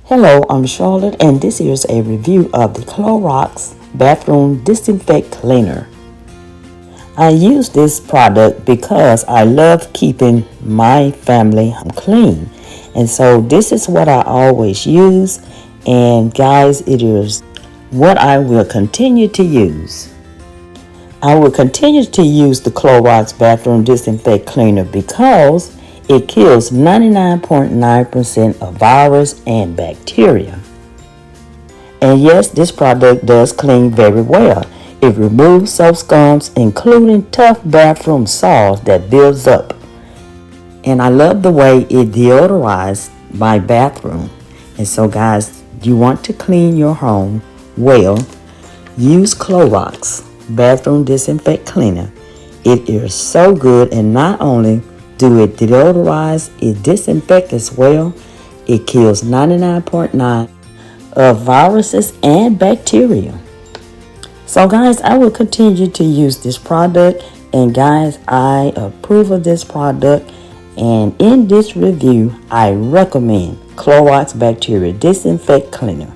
Hello, I'm Charlotte, and this is a review of the Clorox Bathroom Disinfect Cleaner. I use this product because I love keeping my family clean. And so this is what I always use. And guys, it is what I will continue to use. I will continue to use the Clorox Bathroom Disinfect Cleaner because it kills 99.9% of virus and bacteria. And yes, this product does clean very well. It removes soap scums, including tough bathroom salts that builds up. And I love the way it deodorizes my bathroom. And so guys, you want to clean your home well, use Clorox Bathroom Disinfect Cleaner. It is so good, and not only do it deodorize, it disinfects as well. It kills 99.9% of viruses and bacteria. So guys, I will continue to use this product, and guys, I approve of this product, and in this review I recommend Clorox Bacteria Disinfect Cleaner.